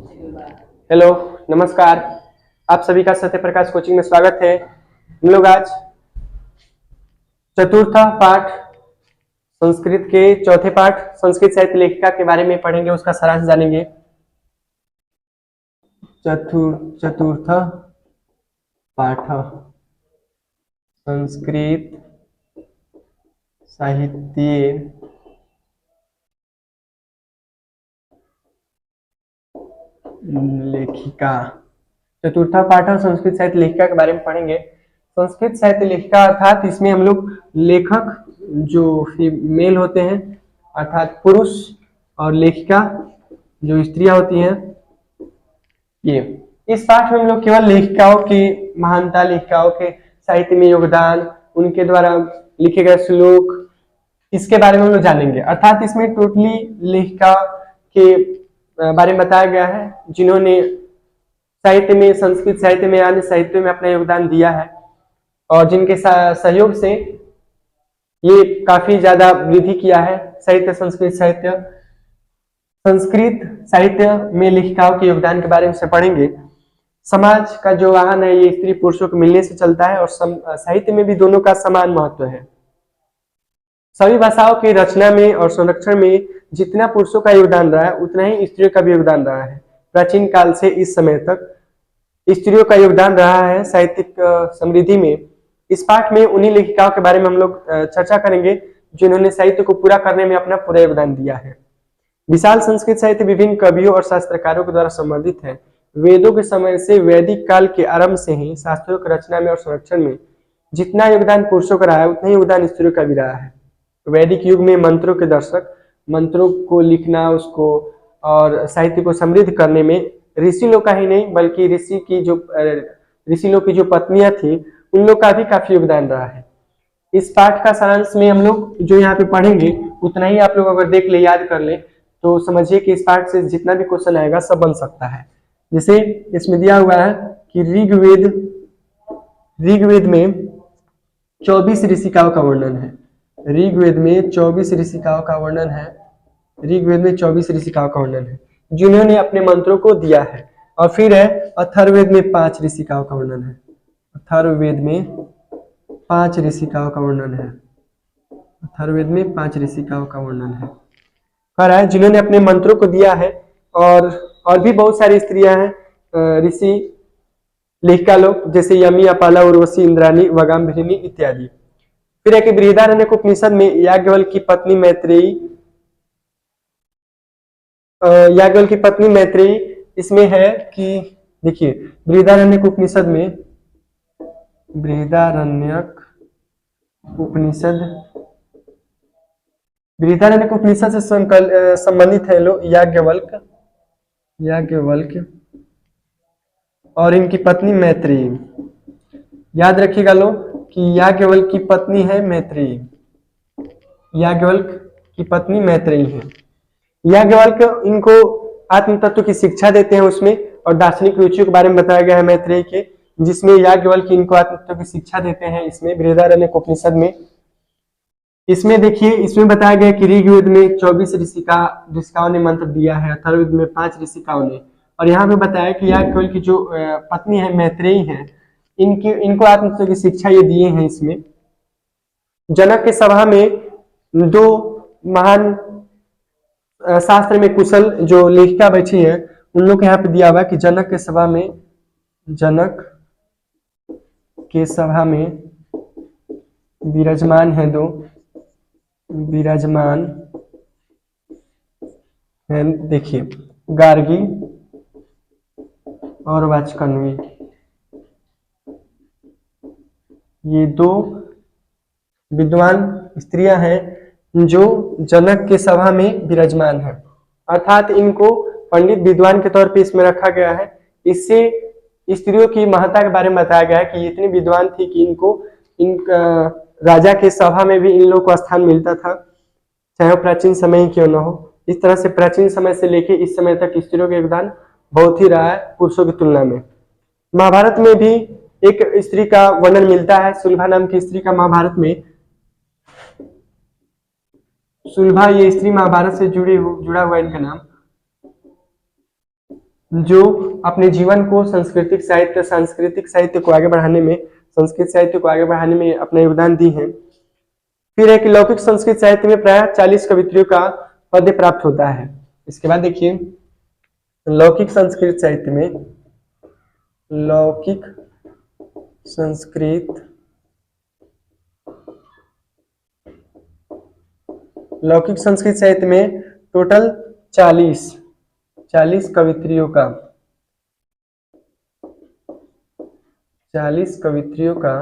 Hello, नमस्कार। आप सभी का सत्य प्रकाश कोचिंग में स्वागत है। हम लोग आज चतुर्थ पाठ संस्कृत के चौथे पाठ संस्कृत साहित्य लेखिका के बारे में पढ़ेंगे, उसका सारांश जानेंगे। चतुर्थ पाठ संस्कृत साहित्य लेखिका। चतुर्था पाठ संस्कृत साहित्य लेखिका के बारे में पढ़ेंगे। संस्कृत साहित्य लेखिका अर्थात इसमें हम लोग लेखक जो फीमेल होते हैं अर्थात पुरुष, और लेखिका जो स्त्रियां होती हैं। ये इस पाठ में हम लोग केवल लेखिकाओं की महानता, लेखिकाओं के साहित्य में योगदान, उनके द्वारा लिखे गए श्लोक, इसके बारे में हम लोग जानेंगे। अर्थात इसमें टोटली लेखिका के बारे में बताया गया है जिन्होंने साहित्य में, संस्कृत साहित्य में, अन्य साहित्य में अपना योगदान दिया है और जिनके सहयोग से ये काफी ज्यादा वृद्धि किया है साहित्य, संस्कृत साहित्य। संस्कृत साहित्य में लेखिकाओं के योगदान के बारे में से पढ़ेंगे। समाज का जो वाहन है ये स्त्री पुरुषों को मिलने से चलता है और साहित्य में भी दोनों का समान महत्व है। सभी भाषाओं की रचना में और संरक्षण में जितना पुरुषों का योगदान रहा है उतना ही स्त्रियों का भी योगदान रहा है। प्राचीन काल से इस समय तक स्त्रियों का योगदान रहा है साहित्यिक समृद्धि में। इस पाठ में उन्हीं लेखिकाओं के बारे में हम लोग चर्चा करेंगे जिन्होंने साहित्य को पूरा करने में अपना पूरा योगदान दिया है। विशाल संस्कृत साहित्य विभिन्न कवियों और शास्त्रकारों के द्वारा संवर्धित है। वेदों के समय से वैदिक काल के आरंभ से ही शास्त्रों की रचना में और संरक्षण में जितना योगदान पुरुषों का रहा है उतना ही योगदान स्त्रियों का भी रहा है। वैदिक युग में मंत्रों के दर्शक, मंत्रों को लिखना, उसको और साहित्य को समृद्ध करने में ऋषि लोग का ही नहीं बल्कि ऋषि लोग की जो पत्नियां थी उन लोग का भी काफी योगदान रहा है। इस पाठ का सारांश में हम लोग जो यहाँ पे पढ़ेंगे उतना ही आप लोग अगर देख ले, याद कर ले तो समझिए कि इस पाठ से जितना भी क्वेश्चन आएगा सब बन सकता है। जैसे इसमें दिया हुआ है कि ऋग्वेद में 24 ऋषिकाओं का वर्णन है। ऋग्वेद में 24 ऋषिकाओं का वर्णन है। ऋग्वेद में 24 ऋषिकाओं का वर्णन है जिन्होंने अपने मंत्रों को दिया है। और फिर है अथर्ववेद में 5 ऋषिकाओं का वर्णन है। अथर्ववेद में 5 ऋषिकाओं का वर्णन है। अथर्ववेद में 5 ऋषिकाओं का वर्णन है, कह रहा है जिन्होंने अपने मंत्रों को दिया है। और भी बहुत सारी स्त्रियां हैं ऋषि लेखिका लोग, जैसे यमी, अपाला, उर्वशी, इंद्राणी, वगाम्भरिणी इत्यादि। फिर है कि बृहदारण्यक उपनिषद में याज्ञवल्क्य की पत्नी मैत्रेयी इसमें है कि देखिए बृहदारण्यक उपनिषद से संबंधित है लोग याज्ञवल्क्य और इनकी पत्नी मैत्रेयी। याद रखिएगा लोग कि याज्ञवल्क्य की पत्नी है मैत्रेयी। याज्ञवल्क्य की पत्नी मैत्रेयी है। याज्ञवल्क्य इनको आत्म तत्व की शिक्षा देते हैं उसमें, और दार्शनिक रुचियों के बारे में बताया गया है मैत्रेयी के, जिसमें याज्ञवल्क्य इनको आत्म तत्व की शिक्षा देते हैं इसमें बृहदारण्यक उपनिषद में। इसमें देखिए, इसमें बताया गया कि ऋग्वेद में 24 ऋषिकाओं ने मंत्र दिया है, अथर्ववेद में 5 ऋषिकाओं ने, और यहाँ पे बताया कि याज्ञवल्क्य की जो पत्नी है मैत्रेयी है, इनको आत्म तत्व की शिक्षा ये दिए हैं इसमें। जनक के सभा में 2 महान शास्त्र में कुशल जो लेखिका बैठी है उन लोग के यहाँ पे दिया हुआ कि जनक के सभा में विराजमान है 2 विराजमान है, देखिए गार्गी और वाचकन्वी, ये 2 विद्वान स्त्रियां हैं जो जनक के सभा में विराजमान है। अर्थात इनको पंडित विद्वान के तौर पे इसमें रखा गया है। इससे स्त्रियों की महत्ता के बारे में बताया गया है कि ये इतनी विद्वान थी कि इन राजा के सभा में भी इन लोगों को स्थान मिलता था, चाहे वो प्राचीन समय ही क्यों न हो। इस तरह से प्राचीन समय से लेके इस समय तक स्त्रियों का योगदान बहुत ही रहा है पुरुषों की तुलना में। महाभारत में भी एक स्त्री का वर्णन मिलता है, सुलभा नाम की स्त्री का। महाभारत में सुलभा, ये स्त्री महाभारत से जुड़ा हुआ इनका नाम। जो अपने जीवन को सांस्कृतिक साहित्य को आगे बढ़ाने में, संस्कृत साहित्य को आगे बढ़ाने में अपना योगदान दी है। फिर है कि लौकिक संस्कृत साहित्य में प्राय 40 कवित्रियों का पद प्राप्त होता है। इसके बाद देखिए लौकिक संस्कृत साहित्य में, लौकिक संस्कृत साहित्य में टोटल 40 कवित्रियों का 40 कवित्रियों का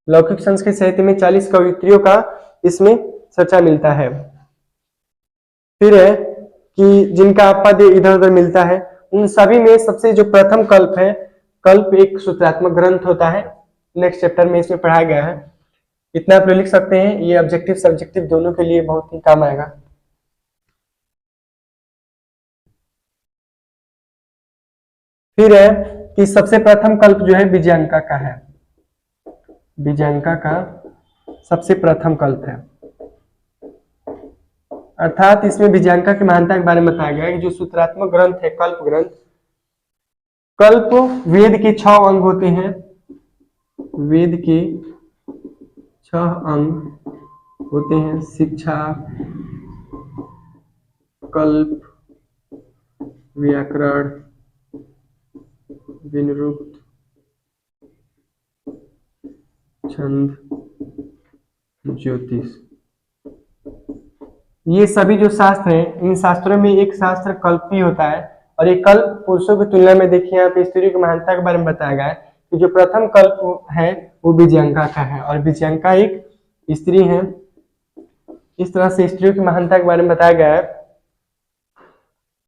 लौकिक संस्कृत साहित्य में 40 कवित्रियों का इसमें चर्चा मिलता है। फिर है कि जिनका पद इधर उधर मिलता है, उन सभी में सबसे जो प्रथम कल्प है, कल्प एक सूत्रात्मक ग्रंथ होता है, नेक्स्ट चैप्टर में इसमें पढ़ाया गया है। इतना आप लिख सकते हैं, ये ऑब्जेक्टिव सब्जेक्टिव दोनों के लिए बहुत ही काम आएगा। फिर है कि सबसे प्रथम कल्प जो है विजयानिका का है, विजयानिका का सबसे प्रथम कल्प है, अर्थात इसमें विजयानिका की महानता के बारे में बताया गया है कि जो सूत्रात्मक ग्रंथ है, कल्प ग्रंथ, कल्प वेद के 6 अंग होते हैं, वेद के 6 अंग होते हैं, शिक्षा, कल्प, व्याकरण, विनिरुक्त, छंद, ज्योतिष। ये सभी जो शास्त्र हैं, इन शास्त्रों में एक शास्त्र कल्प ही होता है, और एक कल्प पुरुषों की तुलना में देखिए यहाँ पे स्त्रियों की महानता के बारे में बताया गया है कि जो प्रथम कल्प है वो विजयानिका का है, और विजयानिका एक स्त्री है। इस तरह से स्त्रियों की महानता के बारे में बताया गया है।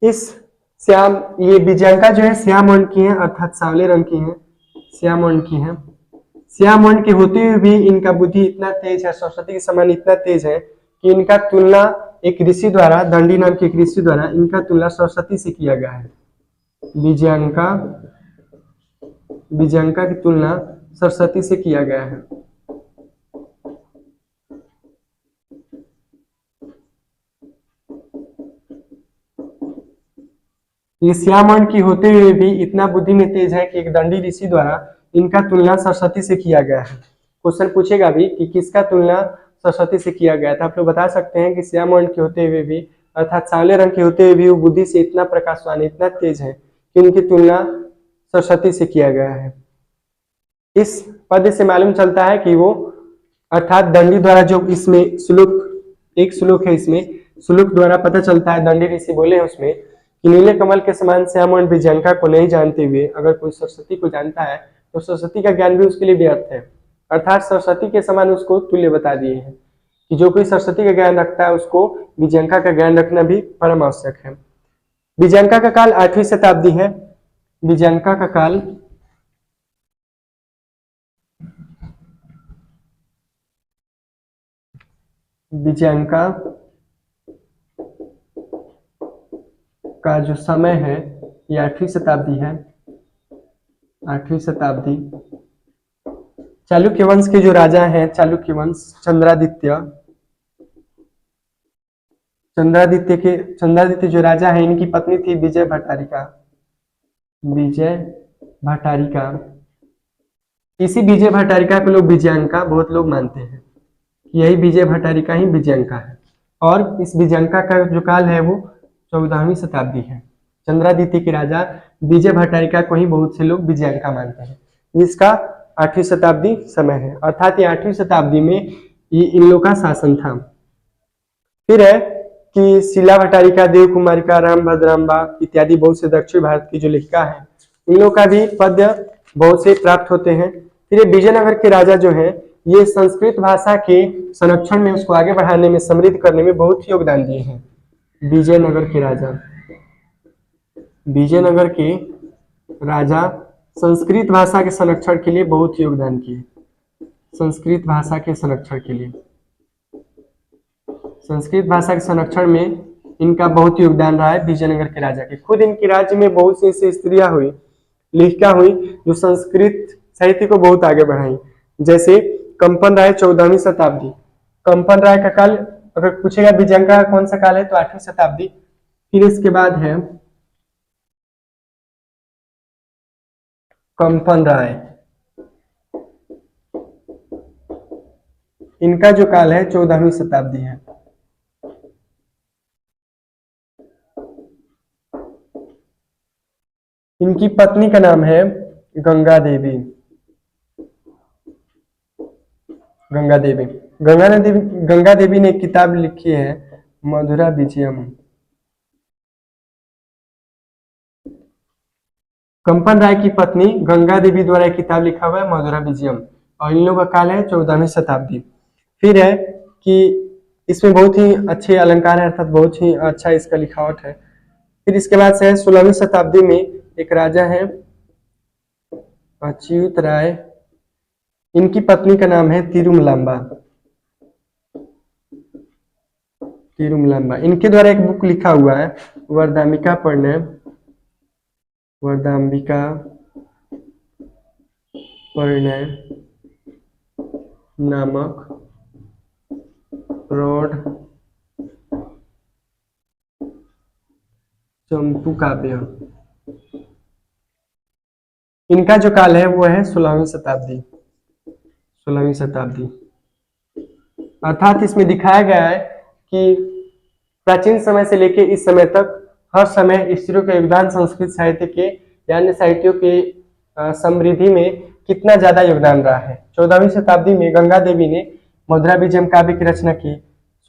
ये विजयानिका जो है श्याम वर्ण की है, अर्थात सांवले रंग की है, श्याम वर्ण की है। श्याम वर्ण के होते हुए भी इनका बुद्धि इतना तेज है, सरस्वती के समान इतना तेज है कि इनका तुलना एक ऋषि द्वारा, दंडी नाम के एक ऋषि द्वारा इनका तुलना सरस्वती से किया गया है। विजयानिका की तुलना सरस्वती से किया गया है। ये श्याम वर्ण की होते हुए भी इतना बुद्धि में तेज है कि एक दंडी ऋषि द्वारा इनका तुलना सरस्वती से किया गया है। क्वेश्चन पूछेगा भी कि किसका तुलना सरस्वती से किया गया था, आप लोग बता सकते हैं कि श्याम वर्ण के होते हुए भी, अर्थात सांवले रंग के होते हुए भी वो बुद्धि से इतना प्रकाशवान, इतना तेज है कि उनकी तुलना सरस्वती से किया गया है। इस पद से मालूम चलता है कि वो, अर्थात दंडी द्वारा जो इसमें श्लोक, एक श्लोक है, इसमें श्लोक द्वारा पता चलता है, दंडी ऋषि बोले हैं उसमें कि नीले कमल के समान श्याम वर्ण विजयानिका को नहीं जानते हुए अगर कोई सरस्वती को जानता है तो सरस्वती का ज्ञान भी उसके लिए व्यर्थ है। अर्थात सरस्वती के समान उसको तुल्य बता दिए हैं कि जो कोई सरस्वती का ज्ञान रखता है उसको विजयानिका का ज्ञान रखना भी परम आवश्यक है। विजयानिका का काल 8वीं शताब्दी है। विजयानिका का काल विजयानिका का जो समय है ये 8वीं शताब्दी है। 8वीं शताब्दी चालुक्य वंश के जो राजा हैं, चालुक्य वंश, चंद्रादित्य जो राजा है, इनकी पत्नी थी विजय भट्टारिका। इसी विजय भट्टारिका को लोग विजयानिका बहुत लोग मानते हैं, यही विजय भट्टारिका ही विजयानिका है। और इस विजयानिका का जो काल है वो 14वीं शताब्दी है। चंद्रादित्य के राजा विजय भट्टारिका को ही बहुत से लोग विजयानिका मानते हैं, जिसका 8वीं शताब्दी समय है, अर्थात ये 8वीं शताब्दी में ये इन लोगों का शासन था। फिर है कि शीला भट्टारिका, देव कुमारिका, राम भद्राम्बा इत्यादि बहुत से दक्षिण भारत की जो लेखिका है, इन लोगों का भी पद बहुत से प्राप्त होते हैं। फिर ये विजयनगर के राजा जो है, ये संस्कृत भाषा के संरक्षण में, उसको आगे बढ़ाने में, समृद्ध करने में बहुत योगदान दिए हैं। विजयनगर के राजा संस्कृत भाषा के संरक्षण के लिए बहुत योगदान किए। संस्कृत भाषा के संरक्षण के लिए, संस्कृत भाषा के संरक्षण में इनका बहुत योगदान रहा है विजयनगर के राजा के। खुद इनके राज्य में बहुत सी ऐसी स्त्रियां हुई, लेखिका हुई, जो संस्कृत साहित्य को बहुत आगे बढ़ाई। जैसे कंपन राय 14वीं शताब्दी, कंपन राय का काल अगर पूछेगा विजयन का कौन सा काल है तो 8वीं शताब्दी। फिर इसके बाद है कंपन राय, इनका जो काल है 14वीं शताब्दी है। इनकी पत्नी का नाम है गंगा देवी। गंगा देवी गंगा देवी ने एक किताब लिखी है मधुरा विजयम। कंपन राय की पत्नी गंगा देवी द्वारा एक किताब लिखा हुआ है मधुरा विजयम, और इन लोगों का काल है 14वीं शताब्दी। फिर है कि इसमें बहुत ही अच्छे अलंकार है, अर्थात बहुत ही अच्छा इसका लिखावट है। फिर इसके बाद से 16वीं शताब्दी में एक राजा है अच्युत राय, इनकी पत्नी का नाम है तिरुमलांबा। तिरुमलांबा, इनके द्वारा एक बुक लिखा हुआ है वरदाम्बिका परिणय, वरदाम्बिका परिणय नामक प्रौढ़ चंपू काव्य। इनका जो काल है वो है 16वीं शताब्दी। 16वीं शताब्दी, अर्थात इसमें दिखाया गया है कि प्राचीन समय से लेकर इस समय तक हर समय स्त्रियों का योगदान संस्कृत साहित्य के या अन्य साहित्यों के समृद्धि में कितना ज्यादा योगदान रहा है। 14वीं शताब्दी में गंगा देवी ने मधुरा विजयम काव्य की रचना की।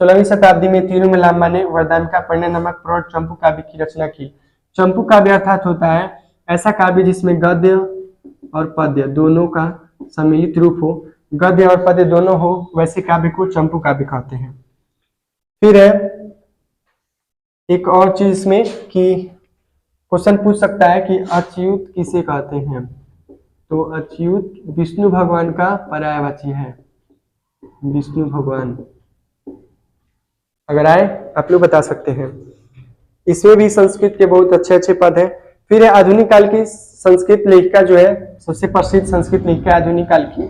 16वीं शताब्दी में तिरुमलांबा ने वरदाम्बिका परिणय नामक प्रौढ़ चंपू काव्य की रचना की। चंपू काव्य अर्थात होता है ऐसा काव्य जिसमें गद्य और पद्य दोनों का सम्मिलित रूप हो, गद्य और पद्य दोनों हो, वैसे काव्य को चंपू काव्य कहते हैं। फिर है एक और चीज इसमें कि क्वेश्चन पूछ सकता है कि अच्युत किसे कहते हैं, तो अच्युत विष्णु भगवान का पर्यायवाची है, विष्णु भगवान। अगर आए आप लोग बता सकते हैं। इसमें भी संस्कृत के बहुत अच्छे अच्छे पद हैं। फिर है आधुनिक काल की संस्कृत लेखिका जो है सबसे प्रसिद्ध संस्कृत लेखिका आधुनिक काल की,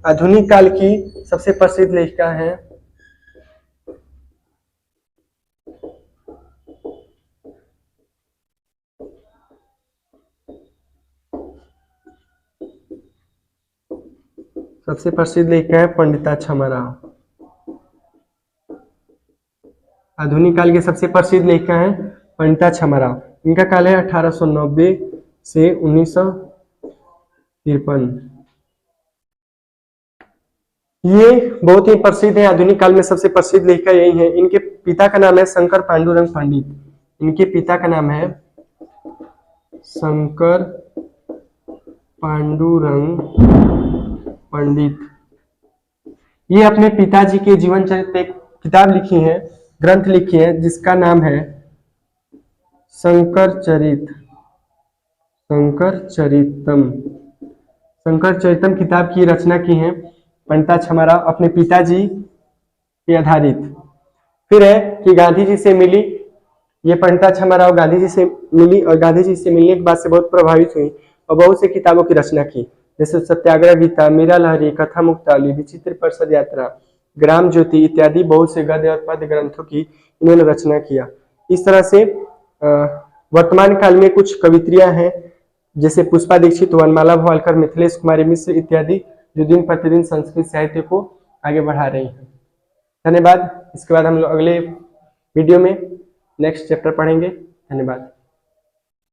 आधुनिक काल की सबसे प्रसिद्ध लेखिका है पंडिता क्षमा राव। आधुनिक काल के सबसे प्रसिद्ध लेखिका है पंडिता क्षमा राव। इनका काल है 1890 से 1953। ये बहुत ही प्रसिद्ध है, आधुनिक काल में सबसे प्रसिद्ध लेखिका यही है। इनके पिता का नाम है शंकर पांडुरंग पंडित। इनके पिता का नाम है शंकर पांडुरंग पंडित। ये अपने पिताजी के जीवन चरित्र एक किताब लिखी है, ग्रंथ लिखी है, जिसका नाम है शंकर चरितम किताब की रचना की है पंडिता क्षमा राव अपने पिताजी के आधारित। फिर है कि गांधी जी से मिली, ये पंडिता क्षमा राव गांधी जी से मिली और गांधी जी से मिलने के बाद से बहुत प्रभावित हुई और बहुत से किताबों की रचना की, जैसे सत्याग्रह गीता, मीरा लहरी, कथा मुक्तावली, विचित्र परिषद यात्रा, ग्राम ज्योति इत्यादि बहुत से गद्य और पद्य ग्रंथों की इन्होंने रचना किया। इस तरह से वर्तमान काल में कुछ कवित्रियां हैं जैसे पुष्पा दीक्षित, वनमाला भवालकर, मिथिलेश कुमारी मिश्र इत्यादि, जो दिन प्रतिदिन संस्कृत साहित्य को आगे बढ़ा रही हैं। धन्यवाद। इसके बाद हम लोग अगले वीडियो में नेक्स्ट चैप्टर पढ़ेंगे। धन्यवाद।